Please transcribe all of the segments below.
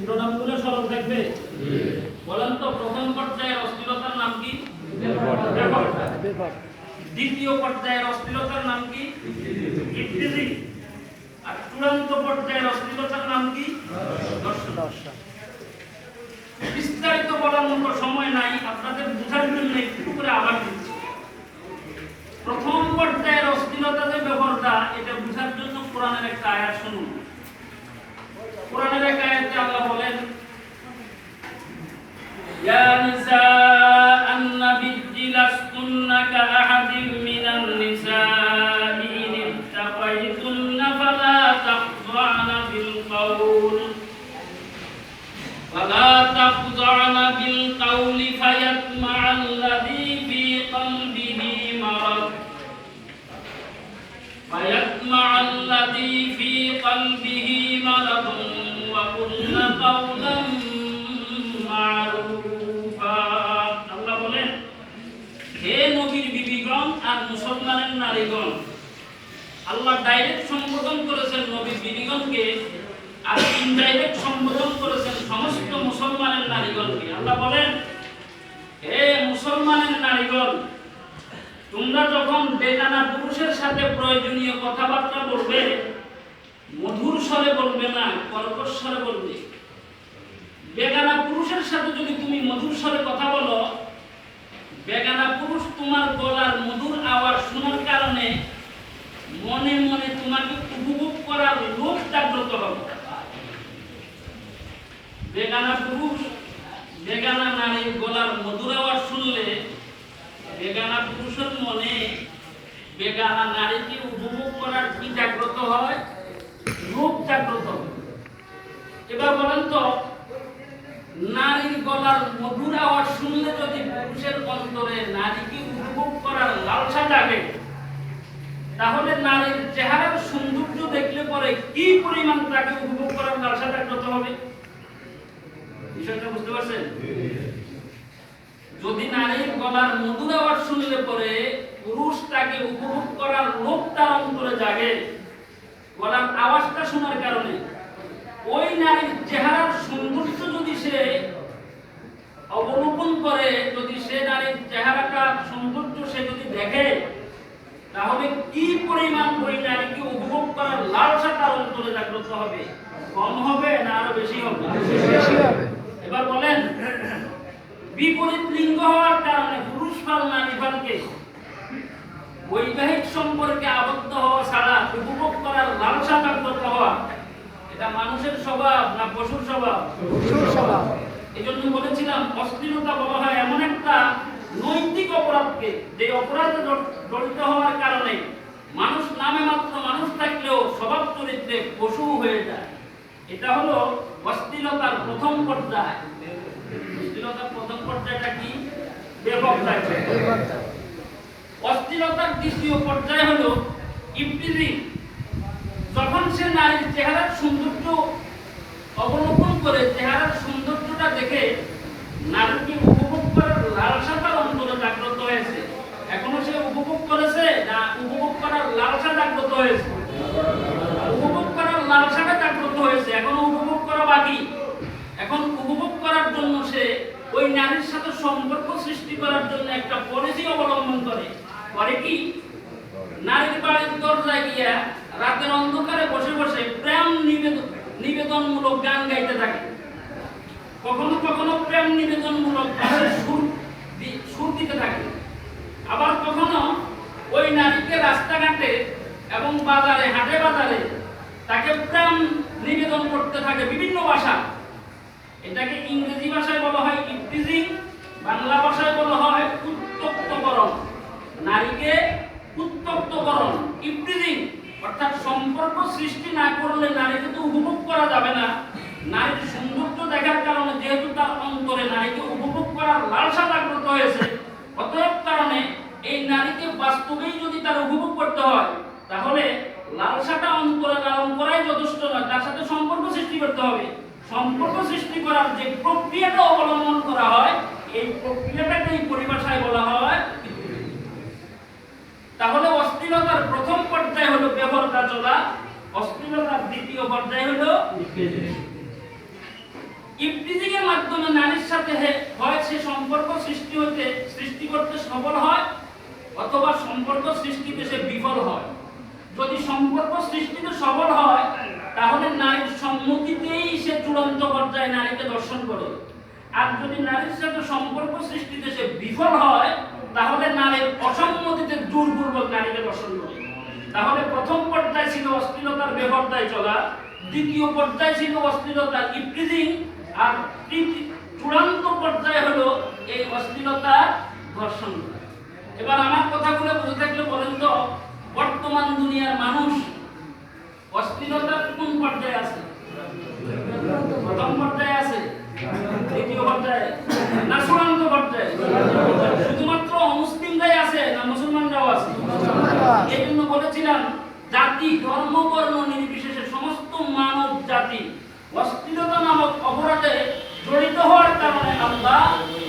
শিরোনামগুলো স্মরণ থাকবে? বলেন তো, প্রথম পর্যায়ের অস্থিরতার নাম কি? দ্বিতীয় পর্যায়ের অস্থিরতার নাম কি? ইফতিজিং। আর চূড়ান্ত পর্যায়ের অস্থিরতার নাম কি? দর্শন। বিস্তারিত বলার মতো সময় নাই, আপনাদের বোঝার জন্য একটু করে আবার দিচ্ছি। প্রথম পর্যায়ের অস্থিরতা যে ব্যাপারটা, এটা বোঝার জন্য কোরআনের একটা আয়াত শুনুন। কোরআনের এক আয়াতে আল্লাহ বলেন, ইয়া নিসাআন নাবিয়্যি লাস্তুন্না কাআহাদিন মিনান নিসাই ইন ইত্তাকাইতুন্না ফালা তাখযা'না বিল কাউল ফায়াতমা'আল্লাযী ফী কলবিহি মারাদ ওয়া কুল্লা কাওলাম মা'রুফা। আল্লাহ বলেন, হে নবীর বিবিগণ আর মুসলমানের নারীগণ। আল্লাহ ডাইরেক্ট সম্বোধন করেছেন নবীর বিবিগণকে, আর ইনডাইরেক্ট সম্বোধন করেছেন সমস্ত মুসলমানের নারীগণকে। আল্লাহ বলেন, হে মুসলমানের নারীগণ, তোমরা যখন বেগানা পুরুষের সাথে প্রয়োজনীয় কথাবার্তা বলবে, মধুর স্বরে বলবে না, কর্কশ স্বরে বলবে। বেগানা পুরুষের সাথে যদি তুমি মধুর স্বরে কথা বলো, বেগানা পুরুষ তোমার গলার মধুর আওয়াজ শোনার কারণে মনে মনে তোমাকে উপভোগ করার লোভ জাগ্রত হবে। বেগানা পুরুষ বেগানা নারীর গলার মধুর আওয়াজ শুনলে বেগানা পুরুষের মনে বেগানা নারীকে উপভোগ করার কি জাগ্রত হয়? লোভ জাগ্রত হয়। এবার বলেন তো, নারীর গলার মধুর আওয়াজ শুনলে যদি পুরুষের অন্তরে নারীকে উপভোগ করার লালসা জাগে, তাহলে নারীর চেহারার সৌন্দর্য দেখলে পরে কি পরিমাণ তাকে উপভোগ করার লালসা জাগ্রত হবে? বিষয়টা বুঝতে পারছেন? যদি নারীর গলার মধুর আওয়াজ শুনলে পরে পুরুষ তাকে উপভোগ করার লোভ তার অন্তরে জাগে, গলার আওয়াজটা শোনার কারণে, ওই নারীর চেহারার সৌন্দর্য যদি সে অবলোকন করে, যদি সে নারীর চেহারাটা সৌন্দর্য সে যদি দেখে, তাহলে কি পরিমাণ ওই নারীকে উপভোগ করার লালসা তার অন্তরে জাগ্রত হবে? কম হবে না আরো বেশি হবে? এবার বলেন, বিপরীত লিঙ্গ হওয়ার কারণে পুরুষ ফাল নারী ফালকে বৈবাহিক সম্পর্কে আবদ্ধ হওয়া ছাড়া উপভোগ করার লালসা জাগ্রত হওয়া, এটা মানুষের স্বভাব না পশুর স্বভাব? এই জন্য বলেছিলাম, অশ্লীলতা বলা হয় এমন একটা নৈতিক অপরাধকে, যে অপরাধে জড়িত হওয়ার কারণে মানুষ নামে মাত্র মানুষ থাকলেও স্বভাব চরিত্রে পশু হয়ে যায়। এটা হলো অশ্লীলতার প্রথম পর্যায়। অশ্লীলতার প্রথম পর্যায়টা কি? বেপরদায়। অশ্লীলতার দ্বিতীয় পর্যায় হলো ইফতিজিং। যখন সে নারীর চেহারার সৌন্দর্য অবলোকন করে, চেহারার সৌন্দর্যটা দেখে নারীকে উপভোগ করার লালসা তার অন্তরে জাগ্রত হয়েছে। এখনো সে উপভোগ করেছে না উপভোগ করার লালসা জাগ্রত হয়েছে? উপভোগ করার লালসাটা জাগ্রত হয়েছে, এখনো উপভোগ করা বাকি। এখন উপভোগ করার জন্য সে ওই নারীর সাথে সম্পর্ক সৃষ্টি করার জন্য একটা পলিসি অবলম্বন করে। কি? নারীর বাড়ির দরজায় গিয়া রাতের অন্ধকারে বসে বসে প্রেম নিবেদনমূলক গান গাইতে থাকে। কখনো কখনো প্রেম নিবেদনমূলক গানের সুর দিতে থাকে। আবার কখনো ওই নারীকে রাস্তাঘাটে এবং বাজারে, হাটে বাজারে তাকে প্রেম নিবেদন করতে থাকে বিভিন্ন ভাষা। এটাকে ইংরেজি ভাষায় বলা হয় ইফতিজিং, বাংলা ভাষায় বলা হয় উত্তক্তকরণ। নারীকে উত্তক্তকরণ, ইফতিজিং, অর্থাৎ সম্পর্ক সৃষ্টি না করলে নারীকে তো উপভোগ করা যাবে না। নারীর সৌন্দর্য দেখার কারণে যেহেতু তার অন্তরে নারীকে উপভোগ করার লালসা জাগ্রত হয়েছে, অতএব কারণে এই নারীকে বাস্তবেই যদি তার উপভোগ করতে হয়, তাহলে লালসাটা অন্তরে লালন করাই যথেষ্ট নয়, তার সাথে সম্পর্ক সৃষ্টি করতে হবে। সম্পর্ক সৃষ্টি করার যে প্রক্রিয়াটা অবলম্বন করা হয়, এই প্রক্রিয়াটাকে এই পরিভাষায় বলা হয়। তাহলে অশ্লীলতার প্রথম পর্যায় হলো বেপরদা চলা, অশ্লীলতার দ্বিতীয় পর্যায় হলো ইফতিজিং এর মাধ্যমে নারীর সাথে হয় সে সম্পর্ক সৃষ্টি করতে সফল হয়, অথবা সম্পর্ক সৃষ্টিতে সে বিফল হয়। যদি সম্পর্ক সৃষ্টিতে সফল হয় তাহলে নারীর সম্মতিতেই সে চূড়ান্ত পর্যায়ে নারীকে দর্শন করে। আর যদি নারীর সাথে সম্পর্ক সৃষ্টিতে সে বিফল হয় তাহলে নারীর অসম্মতিতে জোরপূর্বক নারীকে দর্শন করে। তাহলে প্রথম পর্যায়ে ছিল অশ্লীলতার বেপরদায় চলা, দ্বিতীয় পর্যায়ে ছিল অশ্লীলতার ইফতিজিং, আর চূড়ান্ত পর্যায়ে হলো এই অশ্লীলতার ধর্ষণ। এবার আমার কথাগুলো বুঝে থাকলে বলেন তো, বর্তমান দুনিয়ার মানুষ অশ্লীলতার কোন পর্যায়ে আছে? প্রথম পর্যায়ে আছে, দ্বিতীয় পর্যায়ে, না চূড়ান্ত পর্যায়ে? শুধুমাত্র অমুসলিমরাই আছে না মুসলমানরাও আছে? এই জন্য বলেছিলাম জাতি ধর্ম বর্ণ নির্বিশেষে সমস্ত মানব জাতি অশ্লীলতা নামক অপরাধে জড়িত হওয়ার কারণে আল্লাহ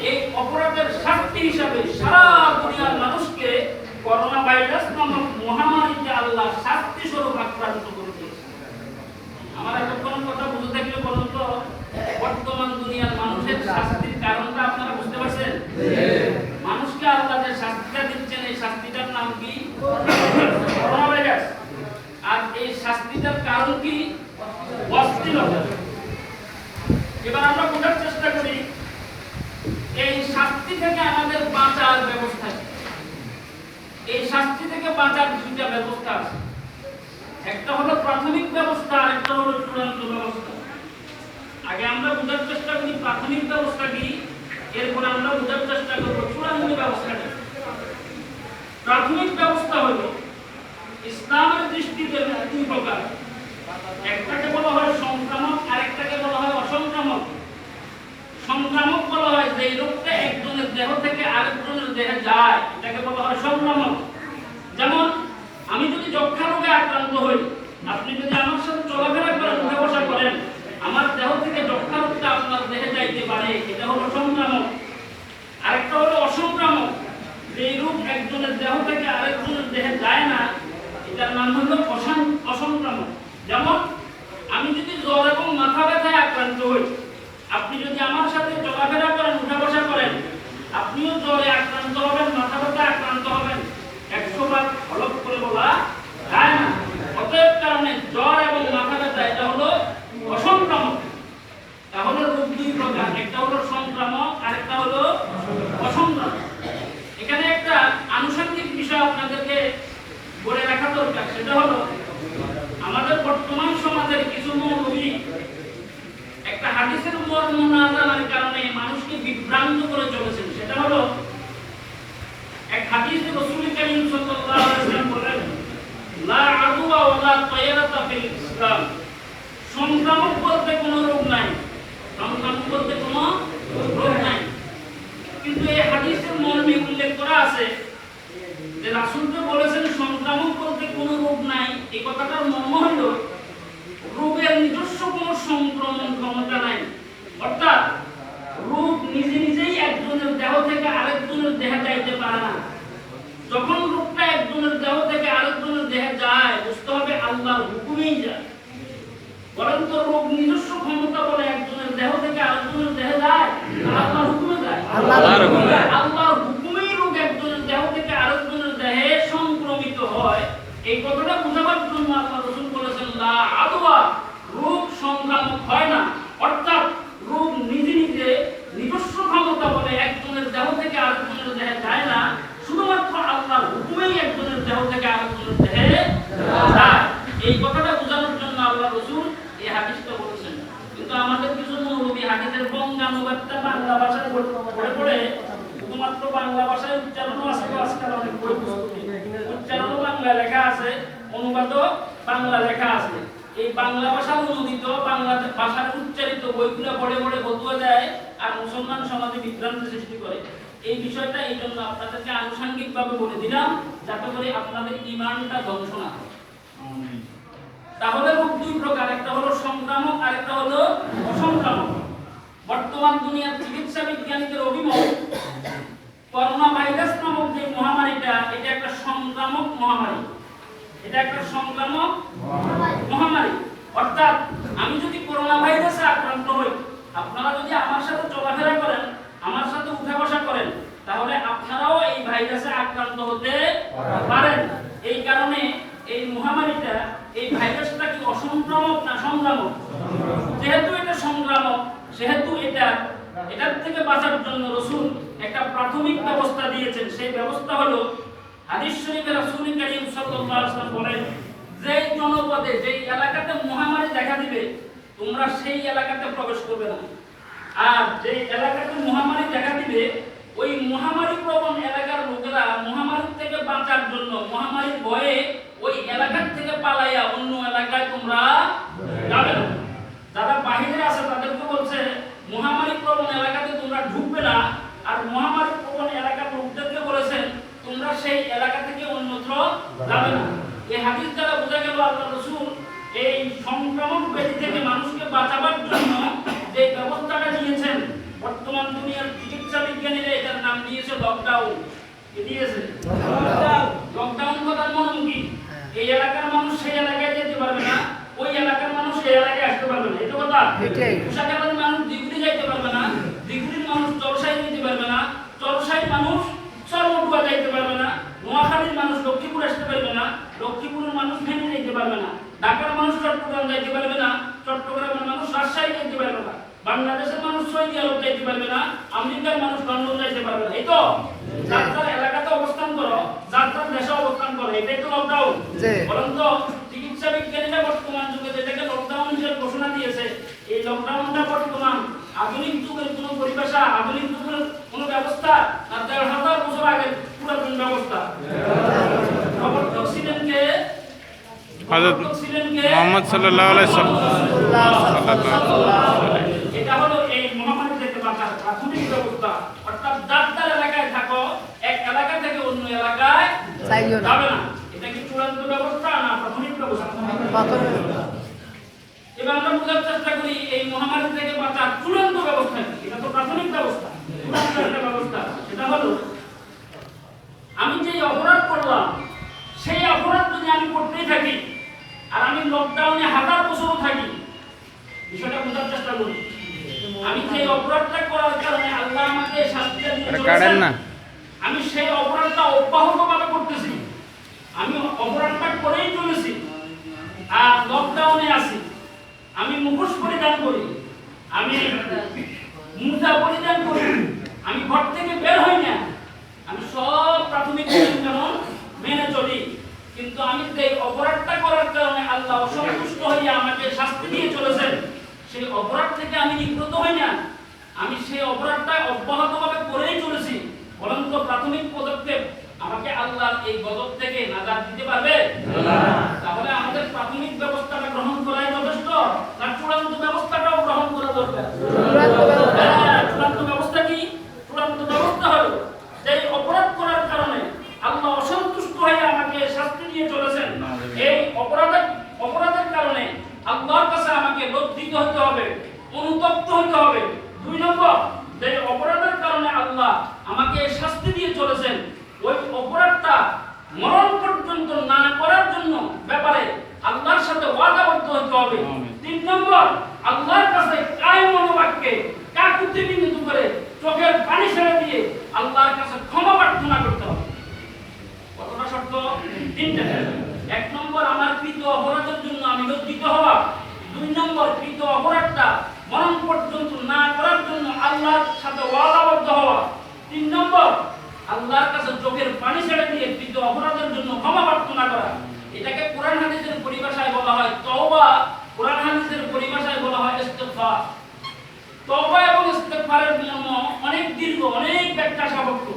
এই অপরাধের শাস্তি হিসাবে সারা দুনিয়ার মানুষকে করোনা ভাইরাস নামক মহামারীতে আল্লাহ শাস্তি স্বরূপ আক্রান্ত করে দিয়েছে। আমার এতক্ষণ কথা বুঝে থাকলে বলুন তো, বর্তমান দুনিয়ার মানুষের শাস্তির কারণটা আপনারা বুঝতে পারছেন? মানুষকে আল্লাহ যে শাস্তিটা দিচ্ছেন এই শাস্তিটার নাম কি? Corona virus. আর এই শাস্তিটার কারণ কি? অশ্লীলতা। এবার আমরা বোঝার চেষ্টা করি এই শাস্তি থেকে আমাদের বাঁচার ব্যবস্থা কি। এই শাস্তি থেকে বাঁচার দুইটা ব্যবস্থা আছে, একটা হলো প্রাথমিক ব্যবস্থা আর একটা হলো চূড়ান্ত ব্যবস্থা। আগে আমরা বোঝার চেষ্টা করি প্রাথমিক ব্যবস্থা কি, এরপর আমরা বোঝার চেষ্টা করব চূড়ান্ত ব্যবস্থা কি। প্রাথমিক ব্যবস্থা হলো ইসলামের দৃষ্টিতে দুই প্রকার, একটাকে বলা হয় সংক্রামক আর একটাকে বলা হয় অসংক্রামক। সংক্রামক বলা হয় যে রোগটা একজনের দেহ থেকে আরেকজনের দেহে যায়, এটাকে বলা হয় সংক্রামক। যেমন আমি যদি যক্ষ্মা রোগে আক্রান্ত হই, আপনি যদি আমার সাথে চলাফেরা করেন, উঠে বসা করেন, আমার দেহ থেকে যক্ষ্মা রোগটা আপনার দেহে যাইতে পারে, এটা হলো সংক্রামক। আরেকটা হলো অসংক্রামক, যে রোগ একজনের দেহ থেকে আরেকজনের দেহে যায় না, এটার নাম হলো অসংক্রামক। যেমন আমি যদি জ্বর এবং মাথা ব্যথায় আক্রান্ত হই, আপনি যদি আমার সাথে চলাফেরা করেন, উঠা বসা করেন, আপনিও জ্বরে আক্রান্ত হবেন, মাথা ব্যথায় আক্রান্ত হবেন, 100 বার হলফ করে বলা যায় না। অতএব কারণে জ্বর এবং মাথা ব্যথা এটা হলো অসংক্রামক। তাহলে রোগ দুই প্রকার, একটা হলো সংক্রামক আর একটা হলো অসংক্রামক। এখানে একটা আনুষঙ্গিক বিষয় আপনাদেরকে বলে রাখা দরকার, সেটা হলো আমাদের বর্তমান সমাজের কিছু মৌলবী একটা হাদিসের মর্ম না জানার কারণে মানুষকে বিভ্রান্ত করে চলেছেন। সেটা হলো এক হাদিসে রাসূল কারীম সাল্লাল্লাহু আলাইহি ওয়াসাল্লাম বলেন, লা আদওয়া ওয়ালা তায়রাতা ফিল ইসলাম। সংক্রামক বলতে কোনো রোগ নাই, সংক্রামক বলতে কোনো রোগ নাই। কিন্তু এই হাদিসের মর্মে উল্লেখ করা আছে যে রাসূল তো বলেছেন সংক্রামক বলতে কোনো রোগ নাই, এই কথাটার মর্ম হলো রোগের নিজস্ব কোনো সংক্রমণ ক্ষমতা নাই। অর্থাৎ রোগ নিজে নিজেই একজনের দেহ থেকে আরেকজনের দেহে যাইতে পারে না। যখন রোগটা একজনের দেহ থেকে আরেকজনের দেহে যায়, বুঝতে হবে আল্লাহর হুকুমেই যায়। বলেন তো, রোগ নিজস্ব ক্ষমতা বলে একজনের দেহ থেকে আরেকজনের দেহে যায়, আল্লাহর হুকুমে যায়? আল্লাহর হুকুমেই রোগ একজনের দেহ থেকে আরেকজনের দেহে সংক্রমিত হয়। এই কথাটা বোঝাবার জন্য আল্লাহ রাসূল বলেছেন, লা আদওয়া, রোগ সংক্রামক হয় না। অর্থাৎ রোগ নিজে নিজে নিজস্ব ক্ষমতা বলে একজনের দেহ থেকে আরেকজনের দেহে যায় না, শুধুমাত্র আল্লাহর হুকুমেই একজনের দেহ থেকে আরেকজনের দেহে যায়। এই কথাটা বোঝানোর জন্য আল্লাহ রাসূল এই হাদিসটা বলেছেন। কিন্তু আমাদের কিছু মৌলবী হাদিসের বঙ্গানুবাদটা বাংলা ভাষায় পড়ে পড়ে শুধুমাত্র বাংলা ভাষায় উচ্চারণও আছে, আজকাল অনেক বই উচ্চারণও বাংলা লেখা আছে, অনুবাদও বাংলা লেখা আছে। এই বাংলা ভাষা অনুদিত বাংলা ভাষার উচ্চারিত বইগুলো পড়ে পড়ে বদলে দেয় আর মুসলমান সমাজে বিভ্রান্তি সৃষ্টি করে। এই বিষয়টা এই জন্য আপনাদেরকে আনুষঙ্গিকভাবে বলে দিলাম, যাতে করে আপনাদের ঈমানটা ধ্বংস না হয়। তাহলে রোগ দুই প্রকার, একটা হলো সংক্রামক আর একটা হলো অসংক্রামক। বর্তমান দুনিয়ার চিকিৎসা বিজ্ঞানীদের অভিমত, করোনা ভাইরাস নামক যে মহামারীটা, এটা একটা সংক্রামক মহামারী। এটা একটা সংক্রামক মহামারী। অর্থাৎ আমি যদি করোনা ভাইরাসে আক্রান্ত হই, আপনারা যদি আমার সাথে চলাফেরা করেন, আমার সাথে উঠা বসা করেন, তাহলে আপনারাও এই ভাইরাসে আক্রান্ত হতে পারেন। এই কারণে এই মহামারীটা, এই ভাইরাসটা কি অসংক্রামক না সংক্রামক? যেহেতু এটা সংক্রামক, সেহেতু এটার থেকে বাঁচার জন্য রাসূল একটা প্রাথমিক ব্যবস্থা দিয়েছেন। সেই ব্যবস্থা হলো হাদিস শরীফে রাসূল করিম সাল্লাল্লাহু আলাইহি ওয়াসাল্লাম বলেন, যে জনপদে, যে এলাকাতে মহামারী দেখা দিবে, তোমরা সেই এলাকাতে প্রবেশ করবে না। আর যে এলাকাতে মহামারী দেখা দিবে, ওই মহামারী প্রবণ এলাকার লোকেরা মহামারী থেকে বাঁচার জন্য, মহামারীর ভয়ে ওই এলাকা থেকে পালাইয়া অন্য এলাকায় তোমরা যাবে না। যারা বাহিরে আছে তাদেরকে বলছে মহামারী প্রবণ এলাকাতে তোমরা ঢুকবে না, আর মহামারী প্রবণ এলাকার লোকদেরকে বলেছেন তোমরা সেই এলাকা থেকে অন্যত্র যাবে না। এই হাদিস দ্বারা বোঝা গেল আল্লাহ রাসূল এই সংক্রমণ ব্যাধি থেকে মানুষকে বাঁচাবার জন্য যে ব্যবস্থাটা নিয়েছেন, বর্তমান দুনিয়ার চিকিৎসা বিজ্ঞানীরা এটার নাম দিয়েছে লকডাউন। কি দিয়েছে? লকডাউন কথার মর্ম কি? এই এলাকার মানুষ সেই এলাকায় যেতে পারবে না, ওই এলাকার মানুষ সেই এলাকায় আসতে পারবে না। এটা কথা। পোশাকের মানুষ দিগুড়ি যাইতে পারবে না, দিগুড়ির মানুষ চরসাই যেতে পারবে না, চরসাই মানুষ চরমটুয়া যাইতে পারবে না, নোয়াখালীর মানুষ লক্ষ্মীপুর আসতে পারবে না, লক্ষ্মীপুরের মানুষ ফেনী যাইতে পারবে না, ঢাকার মানুষ চট্টগ্রাম যাইতে পারবে না, চট্টগ্রামের মানুষ রাজশাহী যাইতে পারবে না, বাংলাদেশের মানুষ সৌদি আরব যাইতে পারবে না, আমেরিকার মানুষ লন্ডন যাইতে পারবে না। এই তো যার যার এলাকাতে অবস্থান করো, যার যার দেশে অবস্থান করো, এটাই তো লকডাউন। বরং তো চিকিৎসা বিজ্ঞানীরা বর্তমান যুগে যেটাকে লকডাউন হিসেবে ঘোষণা দিয়েছে, এই লকডাউনটা বর্তমান আধুনিক যুগের কোনো পরিভাষা, আধুনিক যুগের কোনো ব্যবস্থা না, ১,৫০০ বছর আগের পুরাতন ব্যবস্থা। প্রবর্তক ছিলেন কে? হযরত মুহাম্মদ সাল্লাল্লাহু আলাইহি ওয়াসাল্লাম। এটা হলো এই মহামারী থেকে বাঁচার প্রাথমিক ব্যবস্থা। অর্থাৎ যার যার এলাকায় থাকো, এক এলাকা থেকে অন্য এলাকায় যাবে না। এটা কি চূড়ান্ত ব্যবস্থা না প্রাথমিক ব্যবস্থা? এবার আমরা বোঝার চেষ্টা করি এই মহামারী থেকে বাঁচার চূড়ান্ত ব্যবস্থা কি। এটা তো প্রাথমিক ব্যবস্থা। চূড়ান্ত একটা ব্যবস্থা, সেটা হলো আমি যে অপরাধ করলাম, সেই অপরাধ যদি আমি করতেই থাকি আর আমি লকডাউনে 1000 বছরও থাকি, বিষয়টা বোঝার চেষ্টা করি। আমি যে অপরাধটা করার কারণে আল্লাহ আমাকে শাস্তিটা দিয়েছেন, আমি সেই অপরাধটা অব্যাহতভাবে করতেছি, আমি অপরাধটা করেই চলেছি, আর লকডাউনে আছি, আমি মুখোশ পরিধান করি, আমি মুজা পরিধান করি, আমি ঘর থেকে বের হই না, আমি সব প্রাথমিক নিয়ম মেনে চলি, কিন্তু আমি যে অপরাধটা করার কারণে আল্লাহ অসন্তুষ্ট হয়ে আমাকে শাস্তি দিয়ে চলেছেন, সেই অপরাধ থেকে আমি নিবৃত্ত হই না, আমি সেই অপরাধটা অব্যাহতভাবে করেই চলেছি। বরং তো প্রাথমিক পদক্ষেপ আমাকে আল্লাহর এই গজব থেকে নাজাত দিতে পারবে? তাহলে আমাদের প্রাথমিক ব্যবস্থাটা গ্রহণ করাই যথেষ্ট না চূড়ান্ত ব্যবস্থাটাও গ্রহণ করা দরকার? চূড়ান্ত ব্যবস্থা কি? চূড়ান্ত ব্যবস্থা হলো যে অপরাধ করার কারণে আল্লাহ অসন্তুষ্ট হয়ে আমাকে শাস্তি দিয়ে চলেছেন, এই অপরাধের কারণে আল্লাহর কাছে আমাকে লজ্জিত হতে হবে, অনুতপ্ত হতে হবে। 2 নম্বর, যে অপরাধের কারণে আল্লাহ আমাকে শাস্তি দিয়ে চলেছেন, ওই অপরাধটা মরণ পর্যন্ত না করার জন্য ব্যাপারে আল্লাহর সাথে ওয়াদাবদ্ধ হতে হবে। 3 নম্বর, আল্লাহর কাছে কায় মনোবাক্যে কাকুতি বিনীত করে চোখের পানি ছেড়ে দিয়ে আল্লাহর কাছে ক্ষমা প্রার্থনা করতে হবে। কতটা শর্ত? 3টা। 1 নম্বর, আমার কৃত অপরাধের জন্য আমি লজ্জিত হওয়া। 2 নম্বর, কৃত অপরাধটা মরণ পর্যন্ত না করার জন্য আল্লাহর সাথে ওয়াদাবদ্ধ হওয়া। 3 নম্বর, আল্লাহর কাছে চোখের পানি ছেড়ে দিয়ে কৃত অপরাধের জন্য ক্ষমা প্রার্থনা করা। এটাকে কোরআন হাদিসের পরিভাষায় বলা হয় তওবা, কোরআন হাদিসের পরিভাষায় বলা হয় ইস্তিগফার। তওবা এবং ইস্তিগফারের মর্ম অনেক দীর্ঘ, অনেক ব্যাখ্যা সাপেক্ষ।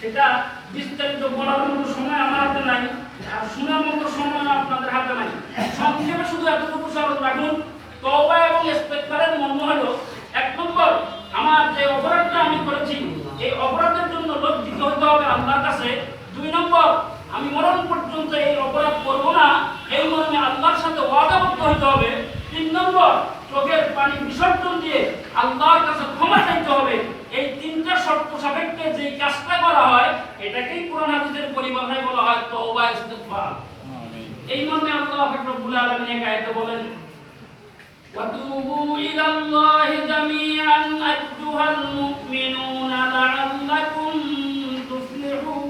সেটা বিস্তারিত বলার মতো সময় আমার হাতে নাই, আর শোনার মতো সময় আপনাদের হাতে নাই। সংক্ষেপে শুধু এতটুকু স্মরণ রাখুন, তওবা এবং ইস্তিগফারের মর্ম হলো 1 নম্বর, আমার যে অপরাধটা আমি করেছি এই অপরাধের জন্য লজ্জিত হতে হবে আল্লাহর কাছে। 2 নম্বর, আমি মরণ পর্যন্ত এই অপরাধ করব না, এই মর্মে আল্লাহর সাথে ওয়াদাবদ্ধ হতে হবে। 3 নম্বর, চোখের পানি বিসর্জন দিয়ে আল্লাহর কাছে ক্ষমা চাইতে হবে। এই 3টা শর্ত সাপেক্ষে যে কাজটা করা হয় এটাকেই কোরআন হাদিসের পরিভাষায় বলা হয় তওবা ইস্তিগফার। এই মর্মে আল্লাহ রব্বুল আলামিন এক আয়াতে বলেন, ওয়াতুবু ইলাল্লাহি জামিআ আইয়ুহাল মুমিনুনা লাআল্লাকুম তুফলিহুন।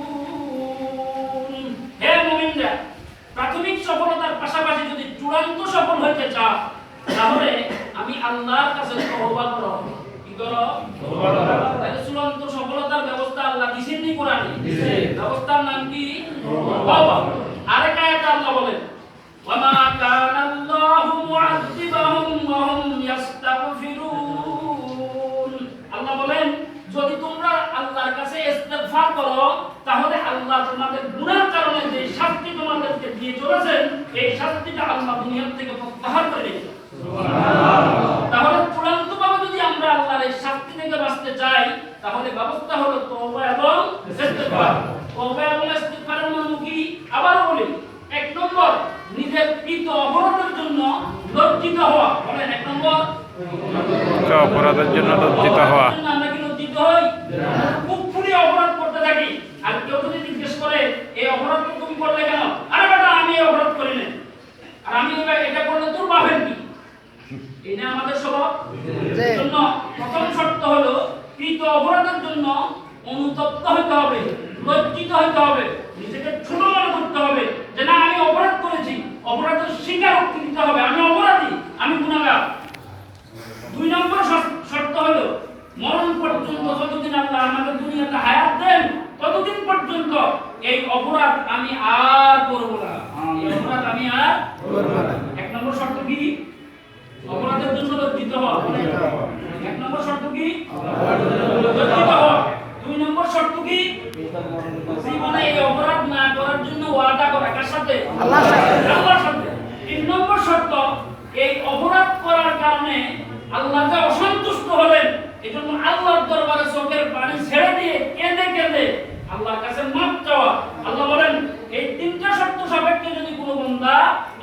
হে মুমিনরা, প্রাথমিক সফলতার পাশাপাশি যদি চূড়ান্ত সফল হতে চাও তাহলে আমি আল্লাহর কাছে তওবা করো। কি করো? তওবা করো। তাহলে চূড়ান্ত সফলতার ব্যবস্থা আল্লাহ দিয়েছেন নি কোরআনে? দিয়েছেন। ব্যবস্থার নাম কি? তওবা। আরেক আয়াতে আল্লাহ বলেন, ওয়া মা কানা আল্লাহু মুআযযিবাহুম ওয়া হুম ইস্তাগফিরুন। আল্লাহ বলেন, যদি তোমরা আল্লাহর কাছে ইস্তেগফার করো তাহলে আল্লাহ তোমাদের গুনাহের কারণে যে শাস্তি তোমাদেরকে দিয়ে চলেছেন এই শাস্তিটা আল্লাহ দুনিয়া থেকে প্রত্যাহার করে নেবেন। তাহলে চূড়ান্তভাবে যদি আমরা আল্লাহর এই শাস্তি থেকে বাঁচতে চাই তাহলে ব্যবস্থা হলো তওবা এবং ইস্তেগফার। তওবা এবং ইস্তেগফারের মানে কি? আবার বলি, এক নম্বর নিজের কৃত অপরাধের জন্য লজ্জিত হওয়া। বলেন, এক নম্বর অপরাধের জন্য লজ্জিত হওয়া। আমরা কি লজ্জিত হই? খুব ফুলে অপরাধ করতে থাকি, আর কেউ যদি জিজ্ঞেস করে এই অপরাধ তুমি করলে কেন? আরে বেটা, আমি এই অপরাধ করি না, আর আমি এটা করলে তোর বাপের কি? এই না আমাদের স্বভাব। জন্য প্রথম শর্ত হলো কৃত অপরাধের জন্য অনুতপ্ত হতে হবে, লজ্জিত হতে হবে, নিজেকে ছোট মনে করতে হবে যে না আমি অপরাধ করেছি, অপরাধের স্বীকারোক্তি দিতে হবে, আমি অপরাধী, আমি গুনাহগার। দুই নম্বর শর্ত হলো মরণ পর্যন্ত যতদিন আল্লাহ আমাদের দুনিয়াতে হায়াত দেন ততদিন পর্যন্ত এই অপরাধ আমি আর করব না। এই অপরাধ আমি আর করব না। এক নম্বর শর্ত কি? অপরাধের জন্য লজ্জিত হওয়া। এক নম্বর শর্ত কি? লজ্জিত হওয়া। দুই নম্বর শর্ত কি? জীবনে এই অপরাধ না করার জন্য ওয়াদা করা। কার সাথে? আল্লাহর সাথে। আল্লাহর সাথে। তিন নম্বর শর্ত, এই অপরাধ করার কারণে আল্লাহ যে অসন্তুষ্ট হলেন এজন্য আল্লাহর দরবারে চোখের পানি ছেড়ে দিয়ে কেঁদে কেঁদে আল্লাহর কাছে মাফ চাওয়া। আল্লাহ বলেন, এই তিনটা শর্ত সাপেক্ষে যদি কোনো বান্দা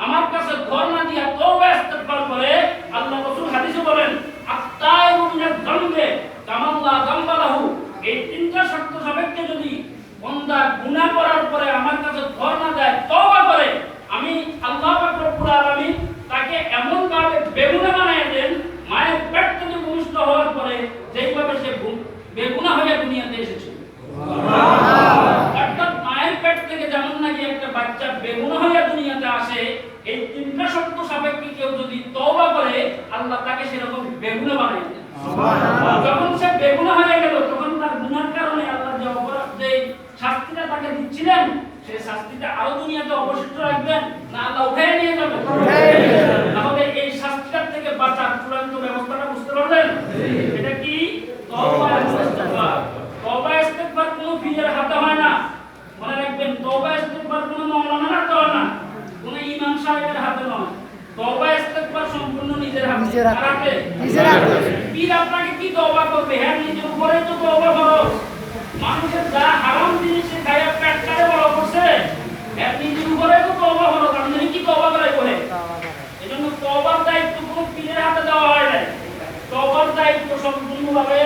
আমার কাছে ধর্ণা দিয়া তওবা ইস্তেগফার করে, আল্লাহ রাসূল হাদিসে বলেন, আত্তাইবু মিনাজ যামবে কামাল্লা যামবালাহু। এই তিনটা শর্ত সাপেক্ষে যদি বান্দা গুনাহ করার পরে আমার কাছে ধর্ণা দেয়, তওবা করে, আমি আল্লাহ পাক রব্বুল আলামিন তাকে এমন ভাবে বেগুনা বানায় দেন, মায়ের পেট থেকে ভূমিষ্ঠ হওয়ার পরে যেইভাবে সে বেগুনা হয়ে দুনিয়াতে এসেছে। অর্থাৎ মায়ের পেট থেকে যেমন নাকি একটা বাচ্চা বেগুনা হয়ে দুনিয়াতে আসে, এই তিনটা শর্ত সাপেক্ষে কেউ যদি তওবা করে আল্লাহ তাকে সেরকম বেগুনা বানায় দেন। যখন সে বেগুনা হয়ে গেল তখন তার গুনার কারণে আল্লাহ যে অপরাধ যে শাস্তিটা তাকে দিচ্ছিলেন সেই শাস্তিটা আরো দুনিয়াতে অবশিষ্ট রাখবেন না আল্লাহ উঠিয়ে নিয়ে যাবেন? তাহলে এই শাস্তিটার থেকে বাঁচার চূড়ান্ত ব্যবস্থাটা বুঝতে পারলেন? এটা কি? তওবা ইস্তেগফার। তওবা ইস্তেগফার কোনো পীরের হাতে হয় না, মনে রাখবেন। তওবা ইস্তেগফার কোনো মাওলানার হাতে হয় না, কোনো ইমাম সাহেবের হাতে নয়। তওবা ইস্তেগফার সম্পূর্ণ নিজের হাতে। নিজের হাতে। পীর আপনাকে কি তওবা করবে? হ্যাঁ, নিজের উপরে তো তওবা করো। মানুষের যা হারাম জিনিস খাইয়া পেট কাটে বড় করছে, হ্যাঁ নিজের উপরে তো তওবা করো। আপনি কি তওবা করে বলে? এজন্য তওবার দায়িত্ব কোনো পীরের হাতে দেওয়া হয় না। তওবার দায়িত্ব সম্পূর্ণভাবে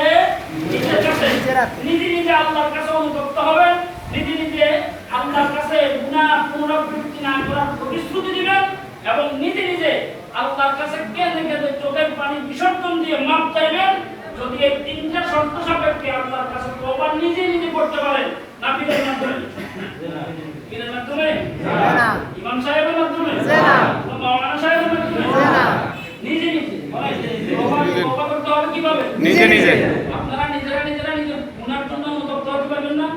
নিজের কাছে। নিজে নিজে আল্লাহর কাছে অনুতপ্ত হবেন, নিজে নিজে আল্লাহর কাছে গুনাহ পুনরাবৃত্তি না করার প্রতিশ্রুতি দিবেন এবং নিজে নিজে আল্লাহর কাছে কেঁদে কেঁদে চোখের পানি বিসর্জন দিয়ে মাপ চাইবেন। যদি এই তিনটা শর্ত সাপেক্ষে আল্লাহর কাছে তওবা নিজে নিজে করতে পারেন, না পীরের মাধ্যমে? পীরের মাধ্যমে না, ইমাম সাহেবের মাধ্যমে না, মাওলানা সাহেবের মাধ্যমে না, নিজে নিজে। তওবা করতে হবে কিভাবে? নিজে নিজে। আপনারা নিজেরা নিজের গুনার জন্য অনুতপ্ত হতে পারবেন না?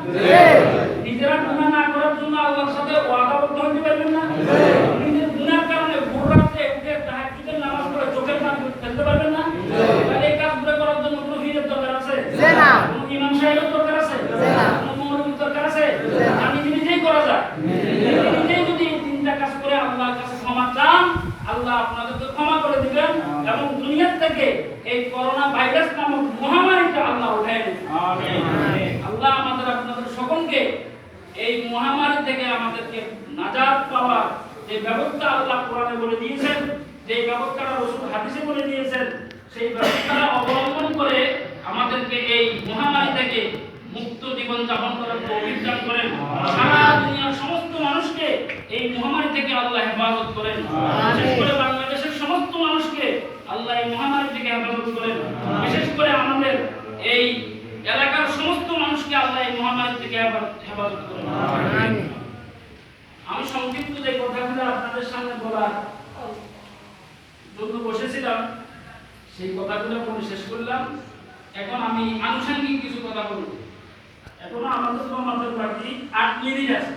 নিজেরা গুনাহ না করার জন্য আল্লাহর সাথে ওয়াদাবদ্ধ হতে পারবেন না? নিজের গুনার কারণে ভোর রাতে উঠে তাহাজ্জুদের নামাজ পড়ে চোখের পানি ফেলতে পারবেন না? তাহলে এই কাজগুলো করার জন্য কোনো পীরের দরকার আছে? না। কোনো ইমাম সাহেবের দরকার আছে? না। কোনো মৌলবীর দরকার আছে? না। নিজে নিজেই করা যায়। নিজে নিজেই যদি এই তিনটা কাজ করে আল্লাহর কাছে ক্ষমা চান, আল্লাহ আপনাদেরকে ক্ষমা করে দিবেন এবং দুনিয়া থেকে এই করোনা ভাইরাস নামক মহামারীটা আল্লাহ উঠায় নেবেন। আমিন। আল্লাহ আমাদের আপনাদের সকলকে এই মহামারী থেকে আমাদেরকে নাজাত পাওয়ার যে ব্যবস্থা আল্লাহ কোরআনে বলে দিয়েছেন, যে ব্যবস্থাটা রাসূল হাদিসে বলে দিয়েছেন, সেই ব্যবস্থাটা অবলম্বন করে আমাদেরকে এই মহামারী থেকে মুক্ত জীবন যাপন করার তৌফিক দান করেন। সারা দুনিয়ার সমস্ত মানুষকে এই মহামারী থেকে আল্লাহ হেফাজত করেন। বিশেষ করে বাংলাদেশের সমস্ত মানুষকে আল্লাহ এই মহামারী থেকে হেফাজত করেন। বিশেষ করে আমাদের এই এলাকার সমস্ত মানুষকে আল্লাহ এই মহামারী থেকে হেফাজত করুন। আমি সংক্ষিপ্ত যে কথাগুলো আপনাদের সামনে বলার জন্য বসেছিলাম সেই কথাগুলো বলে শেষ করলাম। এখন আমি আনুষঙ্গিক কিছু কথা বলব। এখনো আমাদের বাকি 8 মিনিট আছে।